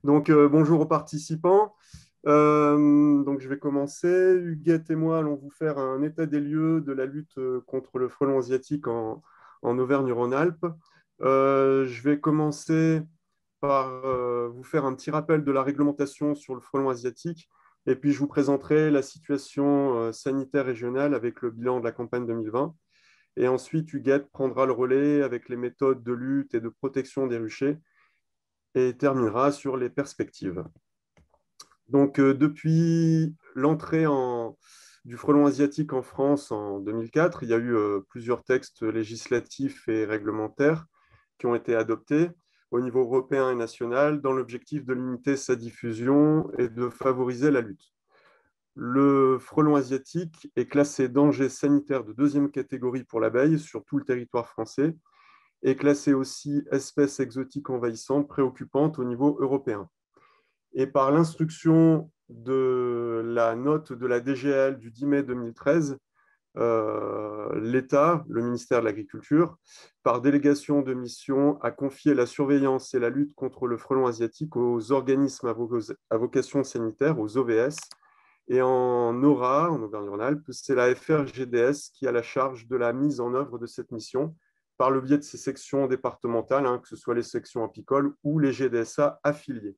Donc, bonjour aux participants. Donc, je vais commencer. Huguette et moi allons vous faire un état des lieux de la lutte contre le frelon asiatique en Auvergne-Rhône-Alpes. Je vais commencer par vous faire un petit rappel de la réglementation sur le frelon asiatique. Et puis, je vous présenterai la situation sanitaire régionale avec le bilan de la campagne 2020. Et ensuite, Huguette prendra le relais avec les méthodes de lutte et de protection des ruchers et terminera sur les perspectives. Donc, depuis du frelon asiatique en France en 2004, il y a eu plusieurs textes législatifs et réglementaires qui ont été adoptés au niveau européen et national dans l'objectif de limiter sa diffusion et de favoriser la lutte. Le frelon asiatique est classé danger sanitaire de deuxième catégorie pour l'abeille sur tout le territoire français et classé aussi espèce exotique envahissante préoccupante au niveau européen. Et par l'instruction de la note de la DGL du 10 mai 2013, l'État, le ministère de l'Agriculture, par délégation de mission, a confié la surveillance et la lutte contre le frelon asiatique aux organismes à vocation sanitaire, aux OVS. Et en AURA, en Auvergne-Rhône-Alpes, c'est la FRGDS qui a la charge de la mise en œuvre de cette mission par le biais de ses sections départementales, que ce soit les sections apicoles ou les GDSA affiliés.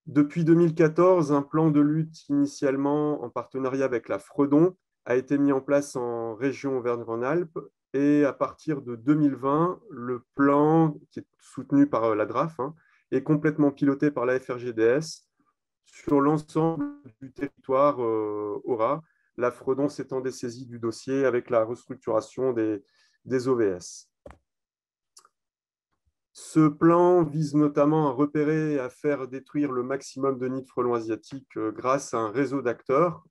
Depuis 2014, un plan de lutte initialement en partenariat avec la Fredon a été mis en place en région Auvergne-Rhône-Alpes et à partir de 2020, le plan qui est soutenu par la DRAF est complètement piloté par la FRGDS sur l'ensemble du territoire Aura, la Fredon s'étant dessaisie du dossier avec la restructuration des OVS. Ce plan vise notamment à repérer et à faire détruire le maximum de nids de frelons asiatiques grâce à un réseau d'acteurs,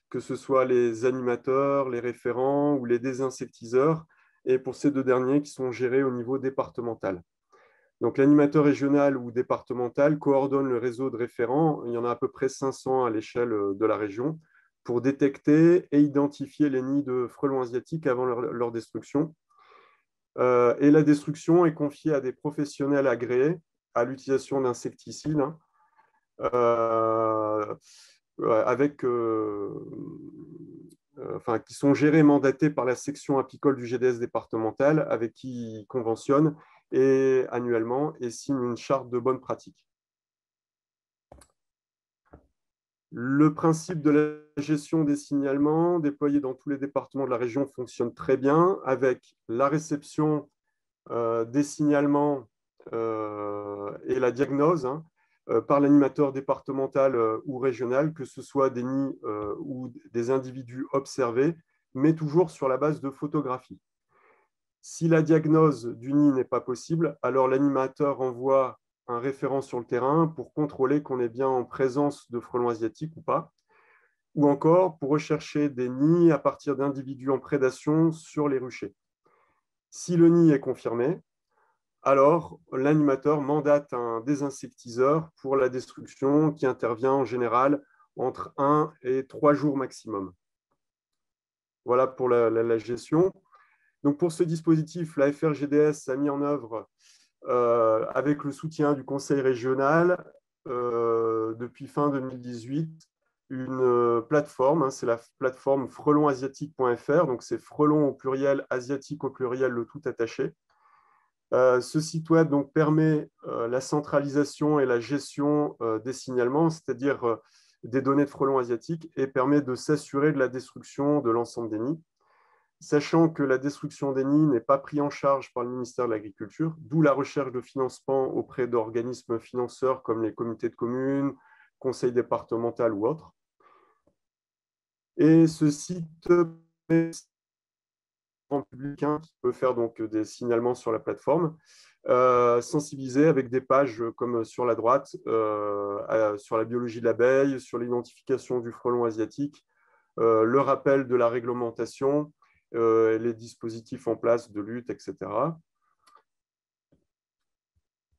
que ce soit les animateurs, les référents ou les désinsectiseurs, et pour ces deux derniers qui sont gérés au niveau départemental. Donc l'animateur régional ou départemental coordonne le réseau de référents, il y en a à peu près 500 à l'échelle de la région, pour détecter et identifier les nids de frelons asiatiques avant leur destruction. Et la destruction est confiée à des professionnels agréés à l'utilisation d'insecticides euh, avec, qui sont gérés et mandatés par la section apicole du GDS départemental avec qui ils conventionnent et, annuellement et signent une charte de bonne pratique. Le principe de la gestion des signalements déployé dans tous les départements de la région fonctionne très bien avec la réception des signalements et la diagnose par l'animateur départemental ou régional, que ce soit des nids ou des individus observés, mais toujours sur la base de photographies. Si la diagnose du nid n'est pas possible, alors l'animateur envoie un référent sur le terrain pour contrôler qu'on est bien en présence de frelons asiatiques ou pas, ou encore pour rechercher des nids à partir d'individus en prédation sur les ruchers. Si le nid est confirmé, alors l'animateur mandate un désinsectiseur pour la destruction qui intervient en général entre 1 et 3 jours maximum. Voilà pour la gestion. Donc pour ce dispositif, la FRGDS a mis en œuvre, avec le soutien du Conseil régional, depuis fin 2018, une plateforme, c'est la plateforme frelonasiatique.fr, donc c'est frelon au pluriel, asiatique au pluriel, le tout attaché. Ce site web donc, permet la centralisation et la gestion des signalements, c'est-à-dire des données de frelons asiatiques, et permet de s'assurer de la destruction de l'ensemble des nids, sachant que la destruction des nids n'est pas prise en charge par le ministère de l'Agriculture, d'où la recherche de financement auprès d'organismes financeurs comme les comités de communes, conseils départementaux ou autres. Et ce site grand public qui peut faire donc des signalements sur la plateforme, sensibiliser avec des pages comme sur la droite, sur la biologie de l'abeille, sur l'identification du frelon asiatique, le rappel de la réglementation, les dispositifs en place de lutte, etc.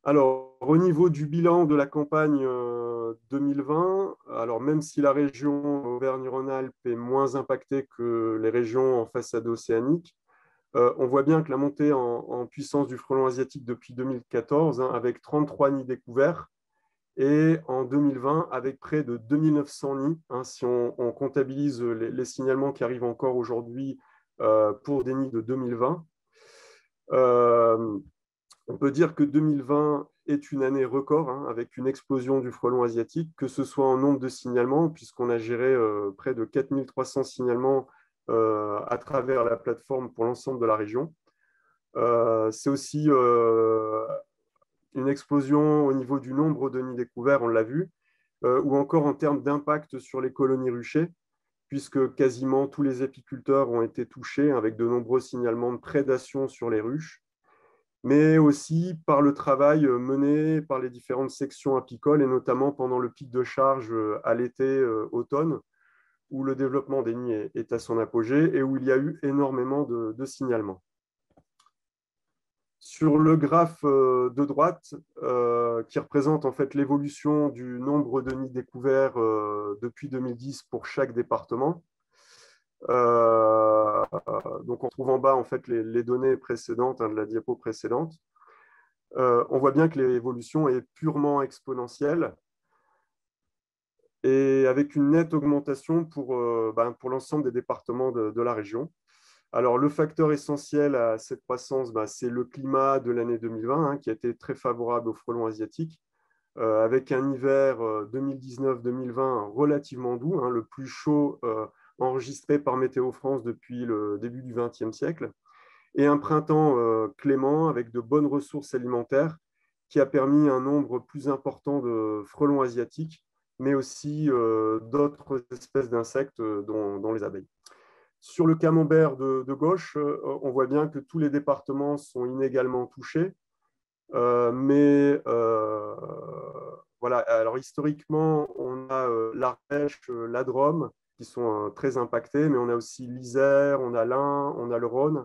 Alors, au niveau du bilan de la campagne 2020, alors même si la région Auvergne-Rhône-Alpes est moins impactée que les régions en façade océanique, On voit bien que la montée en puissance du frelon asiatique depuis 2014, hein, avec 33 nids découverts, et en 2020, avec près de 2900 nids, hein, si on comptabilise les signalements qui arrivent encore aujourd'hui pour des nids de 2020. On peut dire que 2020 est une année record, hein, avec une explosion du frelon asiatique, que ce soit en nombre de signalements, puisqu'on a géré près de 4300 signalements à travers la plateforme pour l'ensemble de la région. C'est aussi une explosion au niveau du nombre de nids découverts, on l'a vu, ou encore en termes d'impact sur les colonies ruchées, puisque quasiment tous les apiculteurs ont été touchés avec de nombreux signalements de prédation sur les ruches, mais aussi par le travail mené par les différentes sections apicoles, et notamment pendant le pic de charge à l'été-automne, où le développement des nids est à son apogée et où il y a eu énormément de signalements. Sur le graphe de droite, qui représente en fait l'évolution du nombre de nids découverts depuis 2010 pour chaque département, donc on trouve en bas en fait les données précédentes, hein, de la diapo précédente. On voit bien que l'évolution est purement exponentielle et avec une nette augmentation pour l'ensemble des départements de la région. Alors, le facteur essentiel à cette croissance, c'est le climat de l'année 2020, hein, qui a été très favorable aux frelons asiatiques, avec un hiver 2019-2020 relativement doux, hein, le plus chaud enregistré par Météo France depuis le début du XXe siècle, et un printemps clément avec de bonnes ressources alimentaires qui a permis un nombre plus important de frelons asiatiques, mais aussi d'autres espèces d'insectes, dont les abeilles. Sur le camembert de gauche, on voit bien que tous les départements sont inégalement touchés, mais voilà. Alors historiquement, on a l'Ardèche, la Drôme qui sont très impactés, mais on a aussi l'Isère, on a l'Ain, on a le Rhône.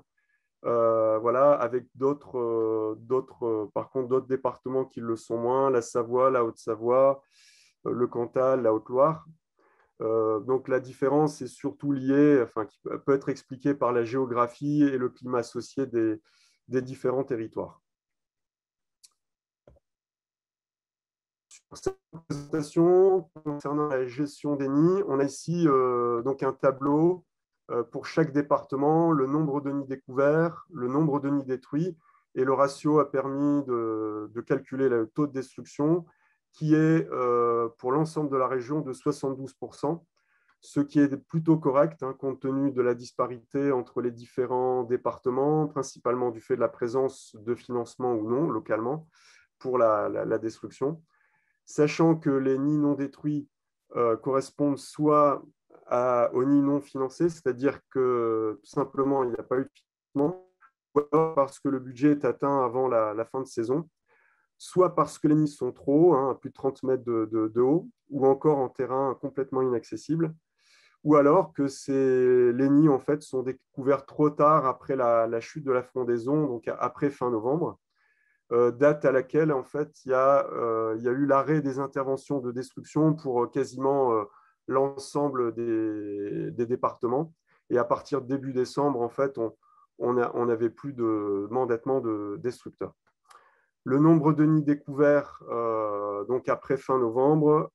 Voilà, avec par contre, d'autres départements qui le sont moins, la Savoie, la Haute-Savoie, le Cantal, la Haute-Loire. Donc la différence est surtout liée, enfin, qui peut être expliquée par la géographie et le climat associé des différents territoires. Sur cette présentation, concernant la gestion des nids, on a ici donc un tableau pour chaque département, le nombre de nids découverts, le nombre de nids détruits, et le ratio a permis de calculer le taux de destruction qui est pour l'ensemble de la région de 72%, ce qui est plutôt correct, hein, compte tenu de la disparité entre les différents départements, principalement du fait de la présence de financement ou non localement pour la destruction, sachant que les nids non détruits correspondent soit aux nids non financés, c'est-à-dire que tout simplement il n'y a pas eu de financement, ou alors parce que le budget est atteint avant la fin de saison, soit parce que les nids sont trop hauts, hein, à plus de 30 mètres de haut, ou encore en terrain complètement inaccessible, ou alors que les nids en fait sont découverts trop tard après la chute de la frondaison, donc après fin novembre, date à laquelle en fait il y a eu l'arrêt des interventions de destruction pour quasiment l'ensemble des départements. Et à partir de début décembre, en fait, on n'avait plus de mandatement de destructeurs. Le nombre de nids découverts donc après fin novembre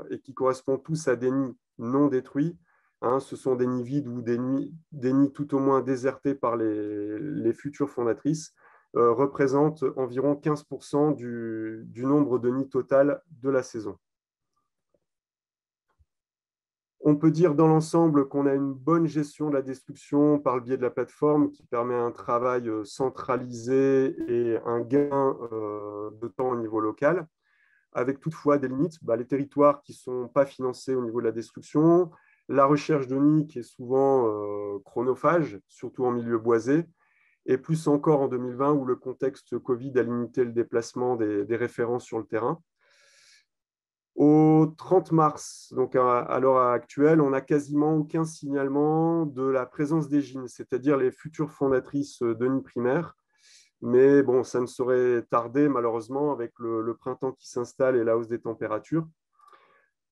et qui correspondent tous à des nids non détruits, hein, ce sont des nids vides ou des nids tout au moins désertés par les futures fondatrices, représente environ 15% du nombre de nids total de la saison. On peut dire dans l'ensemble qu'on a une bonne gestion de la destruction par le biais de la plateforme qui permet un travail centralisé et un gain de temps au niveau local, avec toutefois des limites, les territoires qui ne sont pas financés au niveau de la destruction, la recherche de nids qui est souvent chronophage, surtout en milieu boisé, et plus encore en 2020 où le contexte Covid a limité le déplacement des référents sur le terrain. Au 30 mars, donc à l'heure actuelle, on n'a quasiment aucun signalement de la présence des gynes, c'est-à-dire les futures fondatrices de nids primaires. Mais bon, ça ne saurait tarder malheureusement avec le printemps qui s'installe et la hausse des températures.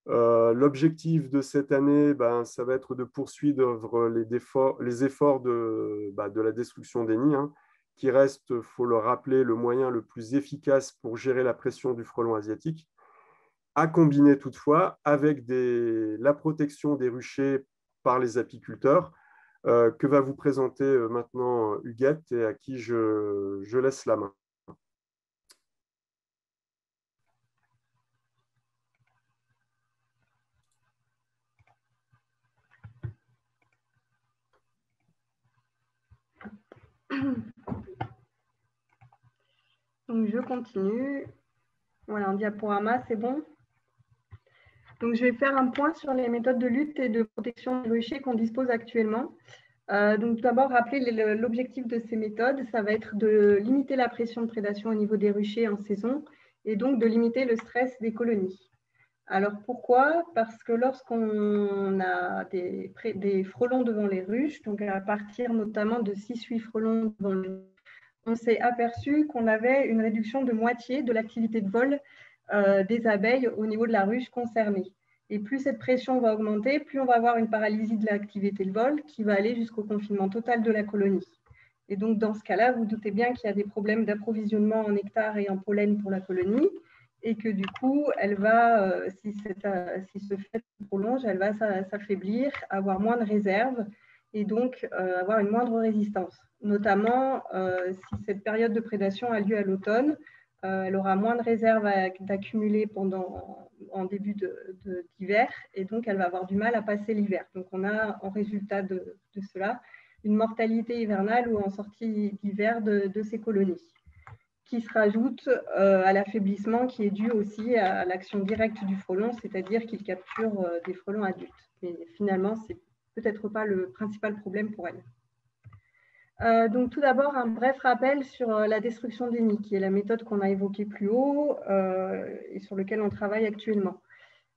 L'objectif de cette année, ça va être de poursuivre les efforts de la destruction des nids, hein, qui reste, il faut le rappeler, le moyen le plus efficace pour gérer la pression du frelon asiatique, à combiner toutefois avec la protection des ruchers par les apiculteurs, que va vous présenter maintenant Huguette et à qui je laisse la main. Donc, je continue. Voilà, un diaporama, c'est bon. Donc, je vais faire un point sur les méthodes de lutte et de protection des ruchers qu'on dispose actuellement. Donc, tout d'abord, rappeler l'objectif de ces méthodes, ça va être de limiter la pression de prédation au niveau des ruchers en saison et donc de limiter le stress des colonies. Alors, pourquoi? Parce que lorsqu'on a des frelons devant les ruches, donc à partir notamment de 6-8 frelons devant les ruches, on s'est aperçu qu'on avait une réduction de moitié de l'activité de vol des abeilles au niveau de la ruche concernée. Et plus cette pression va augmenter, plus on va avoir une paralysie de l'activité de vol qui va aller jusqu'au confinement total de la colonie. Et donc, dans ce cas-là, vous doutez bien qu'il y a des problèmes d'approvisionnement en nectar et en pollen pour la colonie et que du coup, elle va, si ce fait se prolonge, elle va s'affaiblir, avoir moins de réserves et donc avoir une moindre résistance. Notamment, si cette période de prédation a lieu à l'automne, elle aura moins de réserves d'accumuler en début d'hiver et donc elle va avoir du mal à passer l'hiver. Donc on a en résultat de cela une mortalité hivernale ou en sortie d'hiver de ces colonies, qui se rajoute à l'affaiblissement qui est dû aussi à l'action directe du frelon, c'est-à-dire qu'il capture des frelons adultes. Mais finalement, ce n'est peut-être pas le principal problème pour elle. Donc tout d'abord, un bref rappel sur la destruction des nids, qui est la méthode qu'on a évoquée plus haut et sur laquelle on travaille actuellement.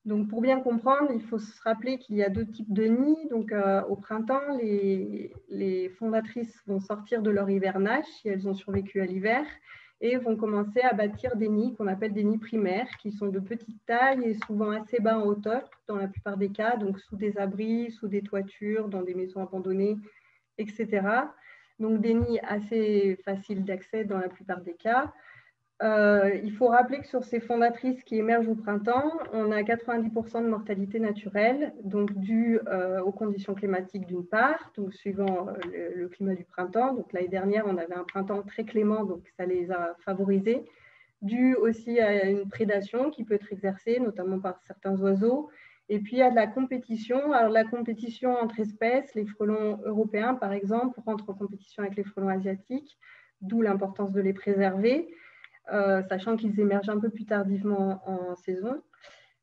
Donc pour bien comprendre, il faut se rappeler qu'il y a deux types de nids. Donc au printemps, les fondatrices vont sortir de leur hivernage si elles ont survécu à l'hiver et vont commencer à bâtir des nids qu'on appelle des nids primaires, qui sont de petite taille et souvent assez bas en hauteur dans la plupart des cas, donc sous des abris, sous des toitures, dans des maisons abandonnées, etc. Donc des nids assez faciles d'accès dans la plupart des cas. Il faut rappeler que sur ces fondatrices qui émergent au printemps, on a 90% de mortalité naturelle, donc due aux conditions climatiques d'une part, donc suivant le climat du printemps. Donc l'année dernière, on avait un printemps très clément, donc ça les a favorisés, dû aussi à une prédation qui peut être exercée, notamment par certains oiseaux. Et puis, il y a de la compétition. Alors, la compétition entre espèces, les frelons européens, par exemple, rentrent en compétition avec les frelons asiatiques, d'où l'importance de les préserver. Sachant qu'ils émergent un peu plus tardivement en saison.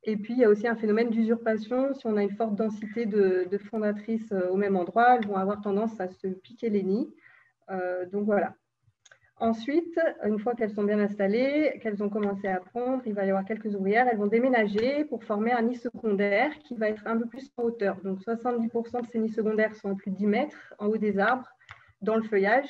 Et puis, il y a aussi un phénomène d'usurpation. Si on a une forte densité de fondatrices au même endroit, elles vont avoir tendance à se piquer les nids. Donc, voilà. Ensuite, une fois qu'elles sont bien installées, qu'elles ont commencé à pondre, il va y avoir quelques ouvrières. Elles vont déménager pour former un nid secondaire qui va être un peu plus en hauteur. Donc, 70% de ces nids secondaires sont à plus de 10 mètres en haut des arbres, dans le feuillage.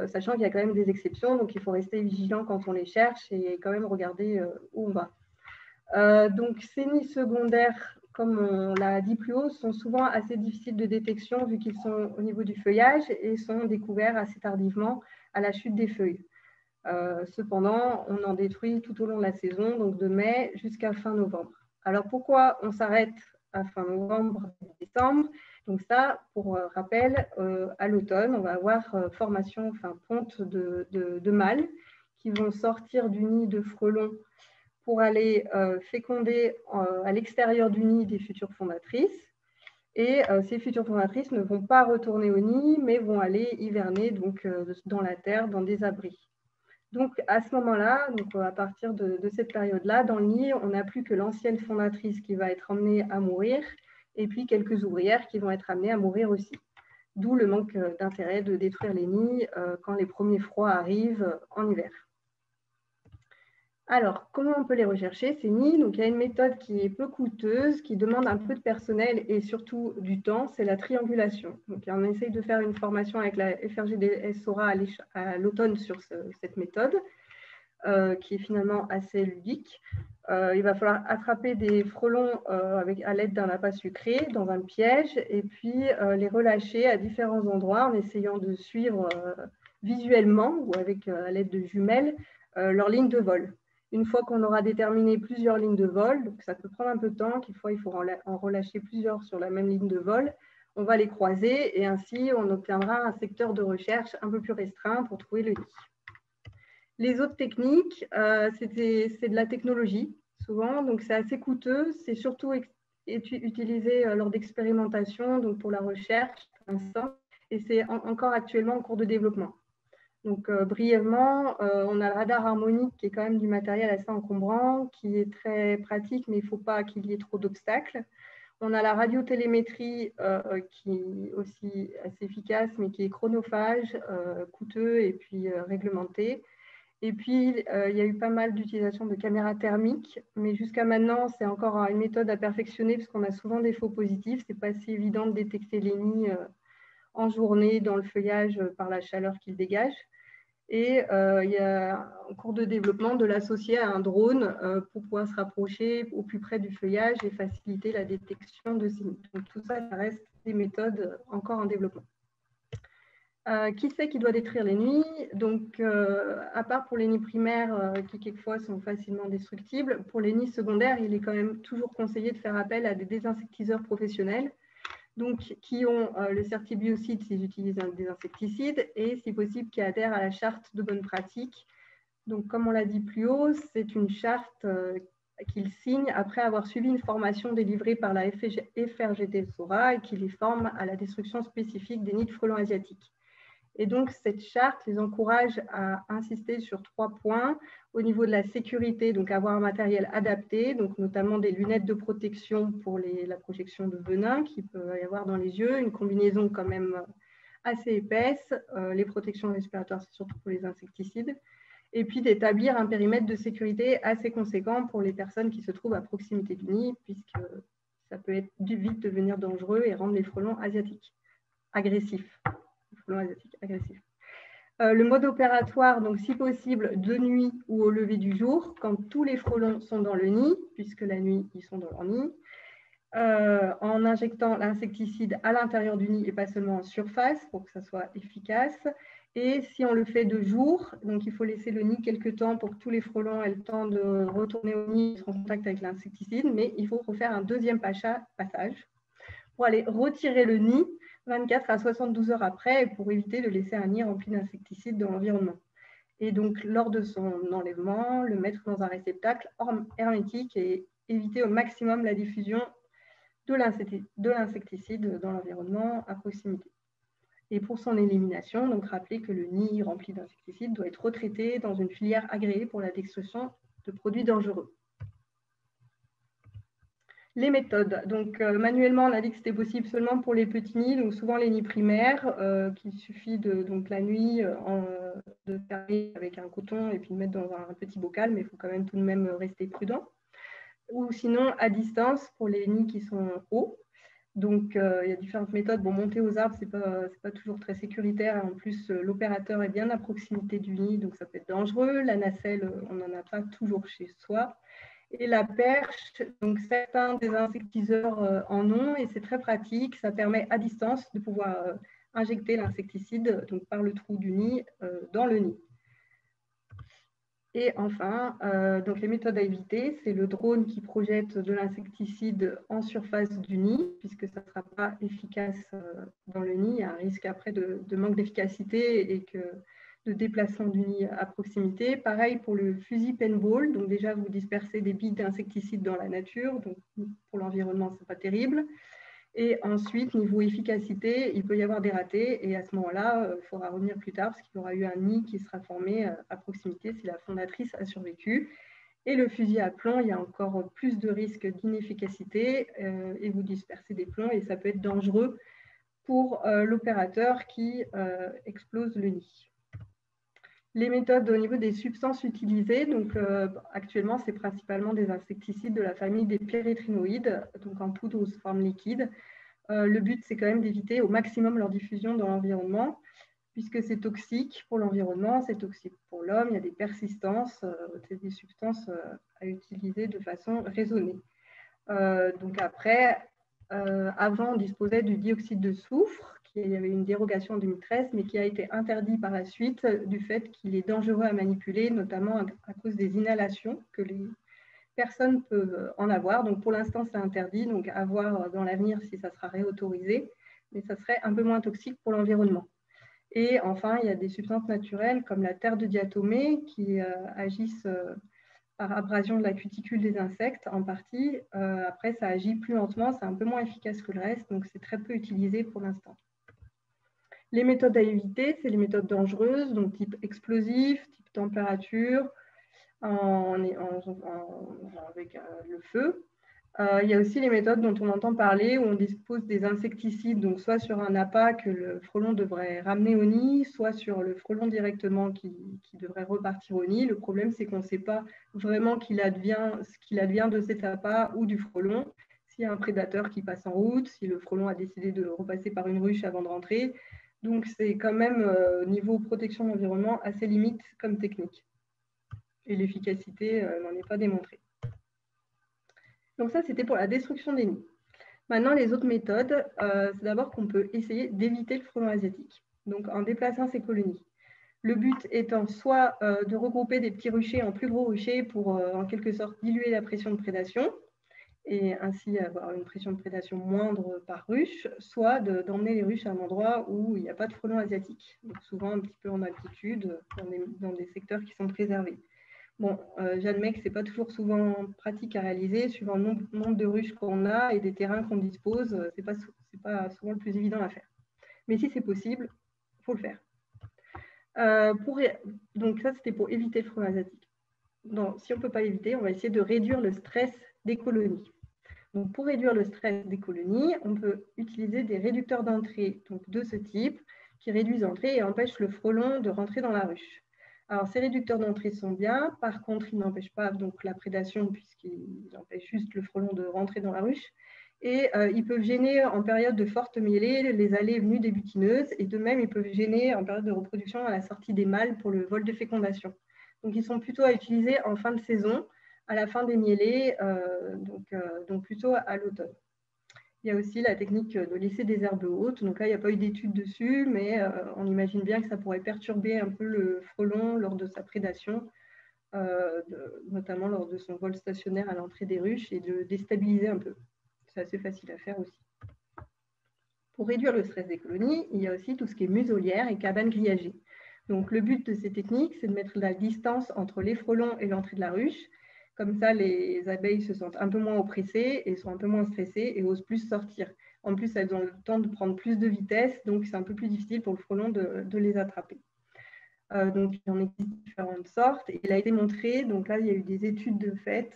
Sachant qu'il y a quand même des exceptions, donc il faut rester vigilant quand on les cherche et quand même regarder où on va. Donc ces nids secondaires, comme on l'a dit plus haut, sont souvent assez difficiles de détection vu qu'ils sont au niveau du feuillage et sont découverts assez tardivement à la chute des feuilles. Cependant, on en détruit tout au long de la saison, donc de mai jusqu'à fin novembre. Alors pourquoi on s'arrête à fin novembre, décembre? Donc ça, pour rappel, à l'automne, on va avoir ponte de mâles qui vont sortir du nid de frelons pour aller féconder à l'extérieur du nid des futures fondatrices. Et ces futures fondatrices ne vont pas retourner au nid, mais vont aller hiverner donc, dans la terre, dans des abris. Donc, à ce moment-là, à partir de cette période-là, dans le nid, on n'a plus que l'ancienne fondatrice qui va être emmenée à mourir et puis quelques ouvrières qui vont être amenées à mourir aussi. D'où le manque d'intérêt de détruire les nids quand les premiers froids arrivent en hiver. Alors, comment on peut les rechercher, ces nids? Donc, il y a une méthode qui est peu coûteuse, qui demande un peu de personnel et surtout du temps, c'est la triangulation. Donc, on essaye de faire une formation avec la FRGDS SORA à l'automne sur cette méthode. qui est finalement assez ludique. Il va falloir attraper des frelons à l'aide d'un appât sucré dans un piège et puis les relâcher à différents endroits en essayant de suivre visuellement ou avec à l'aide de jumelles leur ligne de vol. Une fois qu'on aura déterminé plusieurs lignes de vol, donc ça peut prendre un peu de temps, il faut en relâcher plusieurs sur la même ligne de vol, on va les croiser et ainsi on obtiendra un secteur de recherche un peu plus restreint pour trouver le nid. Les autres techniques, c'est de la technologie, souvent, donc c'est assez coûteux. C'est surtout utilisé lors d'expérimentations, donc pour la recherche, pour l'instant, et c'est encore actuellement en cours de développement. Donc, brièvement, on a le radar harmonique qui est quand même du matériel assez encombrant, qui est très pratique, mais il ne faut pas qu'il y ait trop d'obstacles. On a la radiotélémétrie qui est aussi assez efficace, mais qui est chronophage, coûteux et puis réglementé. Et puis, il y a eu pas mal d'utilisation de caméras thermiques, mais jusqu'à maintenant, c'est encore une méthode à perfectionner parce qu'on a souvent des faux positifs. Ce n'est pas si évident de détecter les nids en journée dans le feuillage par la chaleur qu'ils dégagent. Et il y a en cours de développement de l'associer à un drone pour pouvoir se rapprocher au plus près du feuillage et faciliter la détection de ces nids. Donc, tout ça, ça reste des méthodes encore en développement. Qui c'est qui doit détruire les nids? Donc, à part pour les nids primaires qui quelquefois sont facilement destructibles, pour les nids secondaires, il est quand même toujours conseillé de faire appel à des désinsectiseurs professionnels, donc qui ont le certibiocide s'ils utilisent des insecticides et si possible qui adhèrent à la charte de bonne pratique. Donc, comme on l'a dit plus haut, c'est une charte qu'ils signent après avoir suivi une formation délivrée par la FRGT SORA et qui les forme à la destruction spécifique des nids de frelons asiatiques. Et donc, cette charte les encourage à insister sur 3 points. Au niveau de la sécurité, donc avoir un matériel adapté, donc notamment des lunettes de protection pour la projection de venin qu'il peut y avoir dans les yeux, une combinaison quand même assez épaisse, les protections respiratoires, c'est surtout pour les insecticides, et puis d'établir un périmètre de sécurité assez conséquent pour les personnes qui se trouvent à proximité du nid, puisque ça peut vite devenir dangereux et rendre les frelons asiatiques agressifs. Le mode opératoire, donc si possible de nuit ou au lever du jour, quand tous les frelons sont dans le nid, puisque la nuit, ils sont dans leur nid, en injectant l'insecticide à l'intérieur du nid et pas seulement en surface pour que ça soit efficace. Et si on le fait de jour, donc il faut laisser le nid quelques temps pour que tous les frelons aient le temps de retourner au nid et être en contact avec l'insecticide, mais il faut refaire un deuxième passage pour aller retirer le nid 24 à 72 heures après pour éviter de laisser un nid rempli d'insecticides dans l'environnement. Et donc, lors de son enlèvement, le mettre dans un réceptacle hermétique et éviter au maximum la diffusion de l'insecticide dans l'environnement à proximité. Et pour son élimination, donc rappeler que le nid rempli d'insecticides doit être retraité dans une filière agréée pour la destruction de produits dangereux. Les méthodes. Donc, manuellement, on a dit que c'était possible seulement pour les petits nids, donc souvent les nids primaires, qu'il suffit donc la nuit de fermer avec un coton et puis de mettre dans un petit bocal, mais il faut quand même tout de même rester prudent. Ou sinon, à distance, pour les nids qui sont hauts. Donc, il y a différentes méthodes. Bon, monter aux arbres, ce n'est pas toujours très sécuritaire. En plus, l'opérateur est bien à proximité du nid, donc ça peut être dangereux. La nacelle, on n'en a pas toujours chez soi. Et la perche, donc certains des insectiseurs en ont et c'est très pratique. Ça permet à distance de pouvoir injecter l'insecticide donc par le trou du nid dans le nid. Et enfin, donc les méthodes à éviter, c'est le drone qui projette de l'insecticide en surface du nid, puisque ça ne sera pas efficace dans le nid. Il y a un risque après de manque d'efficacité et de déplacement du nid à proximité. Pareil pour le fusil paintball. Donc déjà, vous dispersez des billes d'insecticide dans la nature. Donc pour l'environnement, ce n'est pas terrible. Et ensuite, niveau efficacité, il peut y avoir des ratés. Et à ce moment-là, il faudra revenir plus tard parce qu'il y aura eu un nid qui sera formé à proximité si la fondatrice a survécu. Et le fusil à plomb, il y a encore plus de risques d'inefficacité et vous dispersez des plombs et ça peut être dangereux pour l'opérateur qui explose le nid. Les méthodes au niveau des substances utilisées, donc actuellement, c'est principalement des insecticides de la famille des pérétrinoïdes, donc en poudre ou sous forme liquide. Le but, c'est quand même d'éviter au maximum leur diffusion dans l'environnement. puisque c'est toxique pour l'environnement, c'est toxique pour l'homme, il y a des persistances, c'est des substances à utiliser de façon raisonnée. Donc après, avant, on disposait du dioxyde de soufre, il y avait une dérogation en 2013, mais qui a été interdit par la suite du fait qu'il est dangereux à manipuler, notamment à cause des inhalations que les personnes peuvent en avoir. Donc pour l'instant, c'est interdit, donc à voir dans l'avenir si ça sera réautorisé, mais ça serait un peu moins toxique pour l'environnement. Et enfin, il y a des substances naturelles comme la terre de diatomée qui agissent par abrasion de la cuticule des insectes en partie. Après, ça agit plus lentement, c'est un peu moins efficace que le reste, donc c'est très peu utilisé pour l'instant. Les méthodes à éviter, c'est les méthodes dangereuses, donc type explosif, type température, avec le feu. Il y a aussi les méthodes dont on entend parler où on dispose des insecticides, donc soit sur un appât que le frelon devrait ramener au nid, soit sur le frelon directement qui devrait repartir au nid. Le problème, c'est qu'on ne sait pas vraiment ce qu'il advient de cet appât ou du frelon. S'il y a un prédateur qui passe en route, si le frelon a décidé de repasser par une ruche avant de rentrer. Donc, c'est quand même, niveau protection de l'environnement, assez limite comme technique. Et l'efficacité n'en est pas démontrée. Donc ça, c'était pour la destruction des nids. Maintenant, les autres méthodes, c'est d'abord qu'on peut essayer d'éviter le frelon asiatique, donc en déplaçant ses colonies. Le but étant soit de regrouper des petits ruchers en plus gros ruchers pour en quelque sorte diluer la pression de prédation et ainsi avoir une pression de prédation moindre par ruche, soit d'emmener les ruches à un endroit où il n'y a pas de frelon asiatique, donc souvent un petit peu en altitude, dans des secteurs qui sont préservés. Bon, j'admets que ce n'est pas toujours souvent pratique à réaliser, suivant le nombre de ruches qu'on a et des terrains qu'on dispose, ce n'est pas souvent le plus évident à faire. Mais si c'est possible, il faut le faire. Donc ça, c'était pour éviter le frelon asiatique. Si on ne peut pas éviter, on va essayer de réduire le stress des colonies. Donc, pour réduire le stress des colonies, on peut utiliser des réducteurs d'entrée de ce type qui réduisent l'entrée et empêchent le frelon de rentrer dans la ruche. Alors, ces réducteurs d'entrée sont bien, par contre, ils n'empêchent pas donc, la prédation puisqu'ils empêchent juste le frelon de rentrer dans la ruche. Et ils peuvent gêner en période de forte mêlée les allées et venues des butineuses et de même, ils peuvent gêner en période de reproduction à la sortie des mâles pour le vol de fécondation. Donc, ils sont plutôt à utiliser en fin de saison, à la fin des mielés, donc plutôt à l'automne. Il y a aussi la technique de laisser des herbes hautes. Donc là, il n'y a pas eu d'études dessus, mais on imagine bien que ça pourrait perturber un peu le frelon lors de sa prédation, notamment lors de son vol stationnaire à l'entrée des ruches et de déstabiliser un peu. C'est assez facile à faire aussi. Pour réduire le stress des colonies, il y a aussi tout ce qui est muselière et cabane grillagée. Donc le but de ces techniques, c'est de mettre de la distance entre les frelons et l'entrée de la ruche. Comme ça, les abeilles se sentent un peu moins oppressées et sont un peu moins stressées et osent plus sortir. En plus, elles ont le temps de prendre plus de vitesse, donc c'est un peu plus difficile pour le frelon de les attraper. Donc, il en existe différentes sortes. Et il a été montré, donc là, il y a eu des études de fait,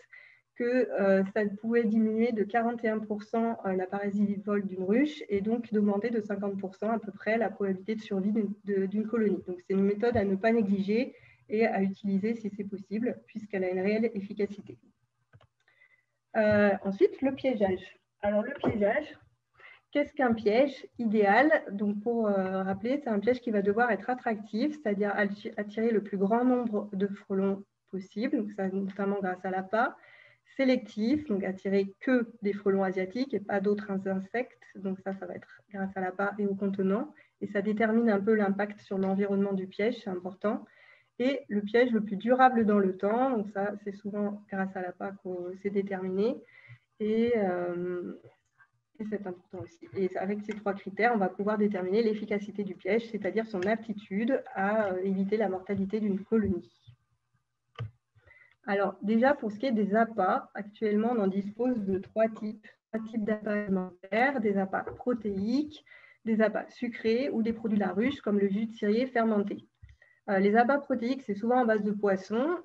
que ça pouvait diminuer de 41% la paralysie vol d'une ruche et donc d'augmenter de 50% à peu près la probabilité de survie d'une colonie. Donc, c'est une méthode à ne pas négliger et à utiliser si c'est possible, puisqu'elle a une réelle efficacité. Ensuite, le piégeage. Alors, le piégeage, qu'est-ce qu'un piège idéal? Donc, pour rappeler, c'est un piège qui va devoir être attractif, c'est-à-dire attirer le plus grand nombre de frelons possible, donc ça, notamment grâce à l'appât, sélectif, donc attirer que des frelons asiatiques et pas d'autres insectes, donc ça va être grâce à l'appât et au contenant, et ça détermine un peu l'impact sur l'environnement du piège, c'est important. Et le piège le plus durable dans le temps, donc ça, c'est souvent grâce à l'appât qu'on s'est déterminé. Et c'est important aussi. Et avec ces trois critères, on va pouvoir déterminer l'efficacité du piège, c'est-à-dire son aptitude à éviter la mortalité d'une colonie. Alors, déjà, pour ce qui est des appâts, actuellement, on en dispose de trois types d'appâts alimentaires, des appâts protéiques, des appâts sucrés ou des produits de la ruche, comme le jus de cirier fermenté. Les appâts protéiques, c'est souvent à base de poisson.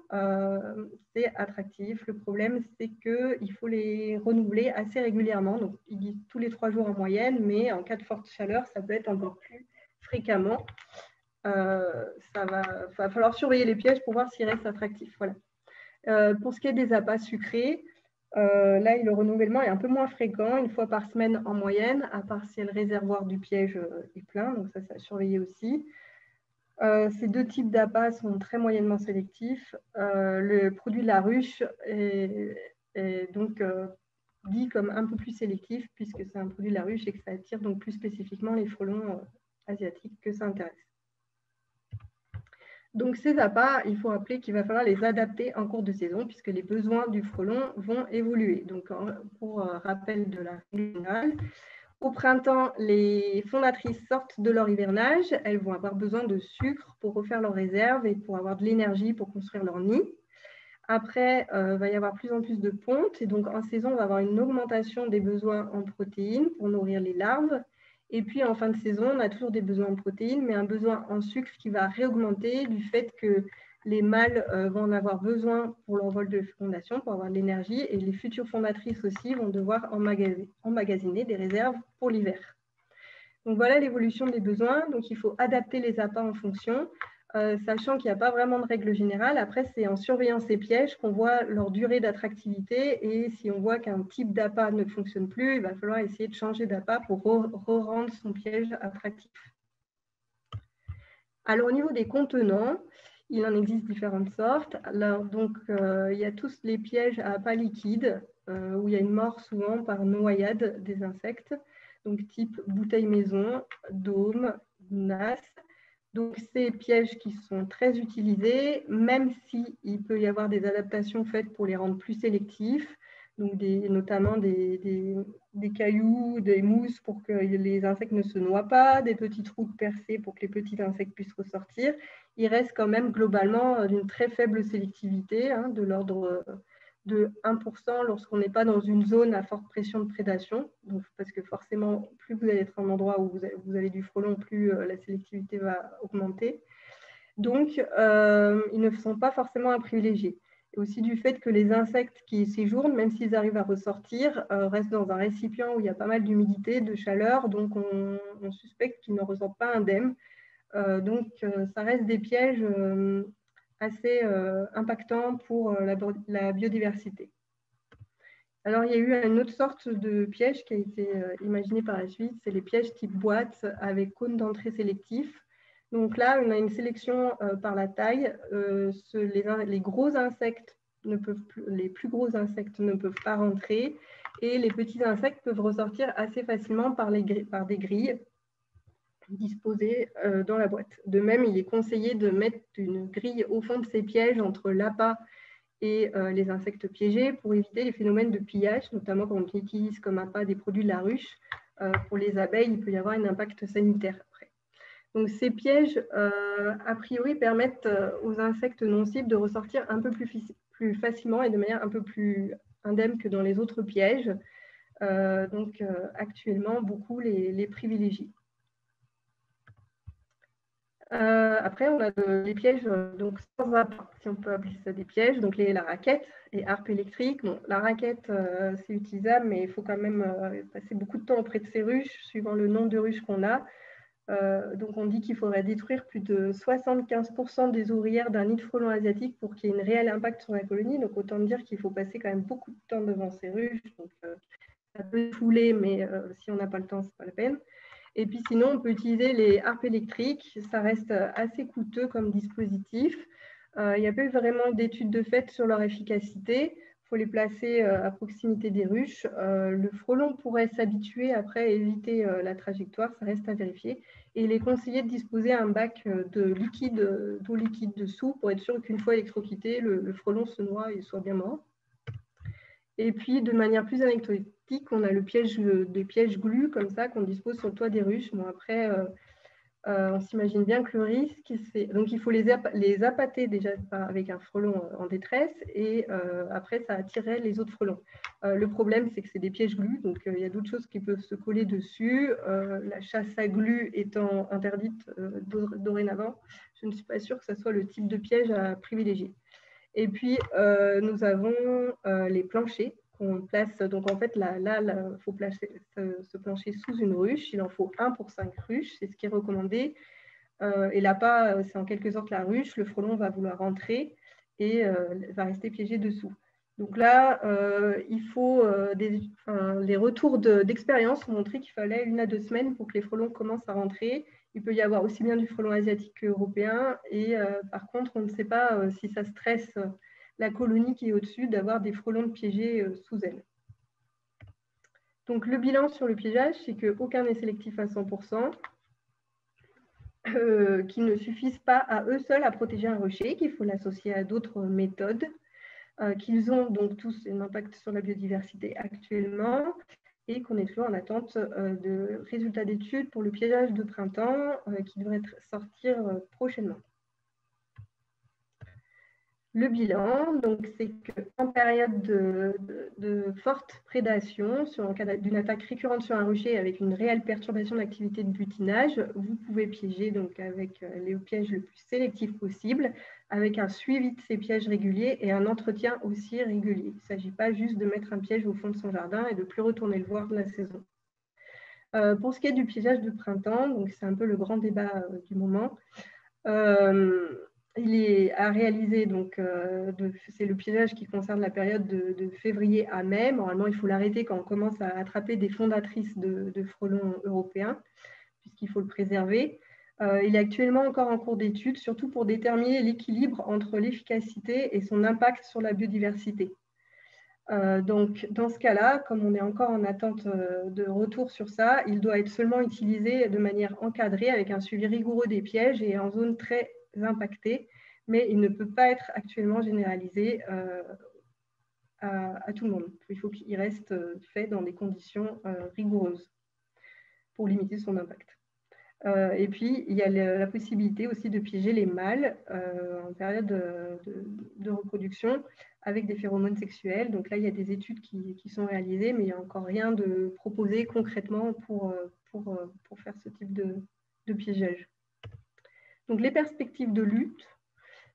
C'est attractif. Le problème, c'est qu'il faut les renouveler assez régulièrement. Donc, ils disent tous les 3 jours en moyenne, mais en cas de forte chaleur, ça peut être encore plus fréquemment. Ça va falloir surveiller les pièges pour voir s'ils restent attractifs. Voilà. Pour ce qui est des appâts sucrés, là, le renouvellement est un peu moins fréquent, 1 fois par semaine en moyenne, à part si le réservoir du piège est plein. Donc, ça à surveiller aussi. Ces deux types d'appâts sont très moyennement sélectifs. Le produit de la ruche est donc dit comme un peu plus sélectif puisque c'est un produit de la ruche et que ça attire donc plus spécifiquement les frelons asiatiques que ça intéresse. Donc ces appâts, il faut rappeler qu'il va falloir les adapter en cours de saison puisque les besoins du frelon vont évoluer. Donc pour rappel de la règle générale, au printemps, les fondatrices sortent de leur hivernage. Elles vont avoir besoin de sucre pour refaire leurs réserves et pour avoir de l'énergie pour construire leur nid. Après, il va y avoir plus en plus de pontes. Et donc, en saison, on va avoir une augmentation des besoins en protéines pour nourrir les larves. Et puis, en fin de saison, on a toujours des besoins en protéines, mais un besoin en sucre qui va réaugmenter du fait que les mâles vont en avoir besoin pour leur vol de fécondation, pour avoir de l'énergie. Et les futures fondatrices aussi vont devoir emmagasiner des réserves pour l'hiver. Donc, voilà l'évolution des besoins. Donc, il faut adapter les appâts en fonction. Sachant qu'il n'y a pas vraiment de règle générale. Après, c'est en surveillant ces pièges qu'on voit leur durée d'attractivité et si on voit qu'un type d'appât ne fonctionne plus, il va falloir essayer de changer d'appât pour rendre son piège attractif. Alors, au niveau des contenants, il en existe différentes sortes. Alors, donc, il y a tous les pièges à appât liquide où il y a une mort souvent par noyade des insectes, donc type bouteille maison, dôme, nasse. Donc, ces pièges qui sont très utilisés, même s'il peut y avoir des adaptations faites pour les rendre plus sélectifs, donc notamment des cailloux, des mousses pour que les insectes ne se noient pas, des petites routes percées pour que les petits insectes puissent ressortir. Il reste quand même globalement d'une très faible sélectivité, hein, de l'ordre de 1% lorsqu'on n'est pas dans une zone à forte pression de prédation. Donc, parce que forcément, plus vous allez être en endroit où vous avez du frelon, plus la sélectivité va augmenter. Donc, ils ne sont pas forcément à privilégier. Et aussi du fait que les insectes qui séjournent, même s'ils arrivent à ressortir, restent dans un récipient où il y a pas mal d'humidité, de chaleur, donc on suspecte qu'ils ne ressortent pas indemnes. Donc, ça reste des pièges assez impactants pour la biodiversité. Alors, il y a eu une autre sorte de piège qui a été imaginé par la suite, c'est les pièges type boîte avec cône d'entrée sélectif. Donc là, on a une sélection par la taille. Les gros insectes les plus gros insectes ne peuvent pas rentrer et les petits insectes peuvent ressortir assez facilement par des grilles disposées dans la boîte. De même, il est conseillé de mettre une grille au fond de ces pièges entre l'appât et les insectes piégés pour éviter les phénomènes de pillage, notamment quand on utilise comme appât des produits de la ruche. Pour les abeilles, il peut y avoir un impact sanitaire après. Donc ces pièges, a priori, permettent aux insectes non cibles de ressortir un peu plus facilement et de manière un peu plus indemne que dans les autres pièges. Donc actuellement, beaucoup les privilégient. Après, on a les pièges donc sans appât, si on peut appeler ça des pièges. Donc la raquette et harpe électrique. Bon, la raquette, c'est utilisable, mais il faut quand même passer beaucoup de temps auprès de ces ruches, suivant le nombre de ruches qu'on a. Donc on dit qu'il faudrait détruire plus de 75% des ouvrières d'un nid de frelons asiatique pour qu'il y ait un réel impact sur la colonie. Donc autant dire qu'il faut passer quand même beaucoup de temps devant ces ruches. Donc ça peut fouler, mais si on n'a pas le temps, ce n'est pas la peine. Et puis sinon, on peut utiliser les harpes électriques. Ça reste assez coûteux comme dispositif. Il n'y a pas eu vraiment d'études de fait sur leur efficacité. Il faut les placer à proximité des ruches. Le frelon pourrait s'habituer après à éviter la trajectoire. Ça reste à vérifier. Et il est conseillé de disposer un bac d'eau liquide dessous pour être sûr qu'une fois électrocuté, le frelon se noie et soit bien mort. Et puis, de manière plus anecdotique, on a des pièges glues comme ça qu'on dispose sur le toit des ruches. Bon, après, on s'imagine bien que le risque, c'est... Donc, il faut les appâter déjà avec un frelon en détresse et après, ça attirerait les autres frelons. Le problème, c'est que c'est des pièges glues, donc il y a d'autres choses qui peuvent se coller dessus. La chasse à glu étant interdite dorénavant, je ne suis pas sûre que ce soit le type de piège à privilégier. Et puis, nous avons les planchers qu'on place. Donc, en fait, là, il faut placer ce plancher sous une ruche. Il en faut 1 pour 5 ruches. C'est ce qui est recommandé. Et l'appât, c'est en quelque sorte la ruche. Le frelon va vouloir rentrer et va rester piégé dessous. Donc là, il faut les retours d'expérience ont montré qu'il fallait 1 à 2 semaines pour que les frelons commencent à rentrer. Il peut y avoir aussi bien du frelon asiatique qu'européen. Et par contre, on ne sait pas si ça stresse la colonie qui est au-dessus d'avoir des frelons piégés sous elle. Donc, le bilan sur le piégeage, c'est qu'aucun n'est sélectif à 100%, qu'ils ne suffisent pas à eux seuls à protéger un rucher, qu'il faut l'associer à d'autres méthodes, qu'ils ont donc tous un impact sur la biodiversité actuellement, et qu'on est toujours en attente de résultats d'études pour le piégeage de printemps qui devrait sortir prochainement. Le bilan, c'est qu'en période de forte prédation, en cas d'une attaque récurrente sur un rucher avec une réelle perturbation d'activité de butinage, vous pouvez piéger donc avec les pièges le plus sélectifs possible, avec un suivi de ces pièges réguliers et un entretien aussi régulier. Il ne s'agit pas juste de mettre un piège au fond de son jardin et de ne plus retourner le voir de la saison. Pour ce qui est du piégeage de printemps, donc c'est un peu le grand débat du moment. Il est à réaliser, donc c'est le piégeage qui concerne la période de février à mai. Normalement, il faut l'arrêter quand on commence à attraper des fondatrices de frelons européens, puisqu'il faut le préserver. Il est actuellement encore en cours d'étude, surtout pour déterminer l'équilibre entre l'efficacité et son impact sur la biodiversité. Donc, dans ce cas-là, comme on est encore en attente de retour sur ça, il doit être seulement utilisé de manière encadrée avec un suivi rigoureux des pièges et en zone très impactée, mais il ne peut pas être actuellement généralisé à tout le monde. Il faut qu'il reste fait dans des conditions rigoureuses pour limiter son impact. Et puis, il y a la possibilité aussi de piéger les mâles en période de reproduction avec des phéromones sexuels. Donc là, il y a des études qui sont réalisées, mais il n'y a encore rien de proposé concrètement pour faire ce type de piégeage. Donc les perspectives de lutte,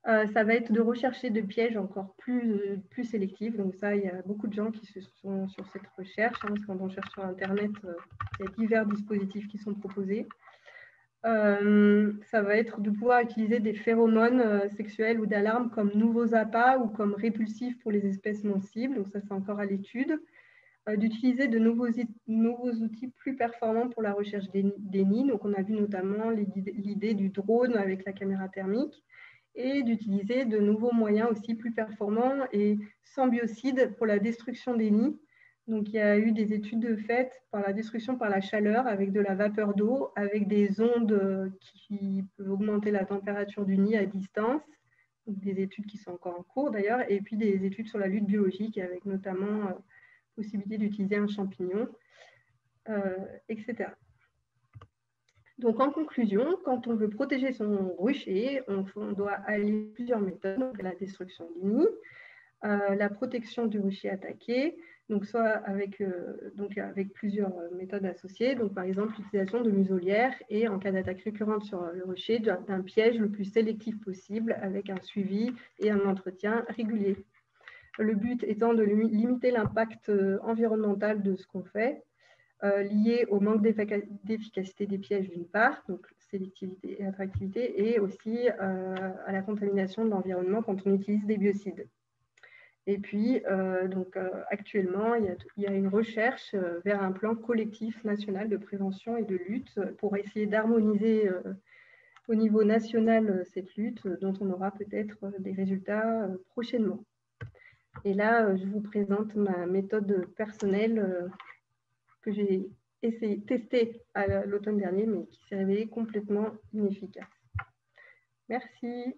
ça va être de rechercher des pièges encore plus sélectifs. Donc ça, il y a beaucoup de gens qui sont sur cette recherche. Quand on cherche sur Internet, il y a divers dispositifs qui sont proposés. Ça va être de pouvoir utiliser des phéromones sexuels ou d'alarme comme nouveaux appâts ou comme répulsifs pour les espèces non cibles. Donc ça, c'est encore à l'étude. D'utiliser de nouveaux outils plus performants pour la recherche des nids. Donc on a vu notamment l'idée du drone avec la caméra thermique et d'utiliser de nouveaux moyens aussi plus performants et sans biocides pour la destruction des nids. Donc, il y a eu des études faites par la destruction par la chaleur avec de la vapeur d'eau, avec des ondes qui peuvent augmenter la température du nid à distance, donc des études qui sont encore en cours d'ailleurs, et puis des études sur la lutte biologique avec notamment possibilité d'utiliser un champignon, etc. Donc, en conclusion, quand on veut protéger son rucher, on doit allier plusieurs méthodes, donc la destruction du nid, la protection du rucher attaqué, donc soit avec plusieurs méthodes associées, donc par exemple l'utilisation de muselières et en cas d'attaque récurrente sur le rucher, d'un piège le plus sélectif possible avec un suivi et un entretien régulier. Le but étant de limiter l'impact environnemental de ce qu'on fait, lié au manque d'efficacité des pièges d'une part, donc sélectivité et attractivité, et aussi à la contamination de l'environnement quand on utilise des biocides. Et puis, actuellement, il y a une recherche vers un plan collectif national de prévention et de lutte pour essayer d'harmoniser au niveau national cette lutte, dont on aura peut-être des résultats prochainement. Et là, je vous présente ma méthode personnelle que j'ai testée à l'automne dernier, mais qui s'est révélée complètement inefficace. Merci.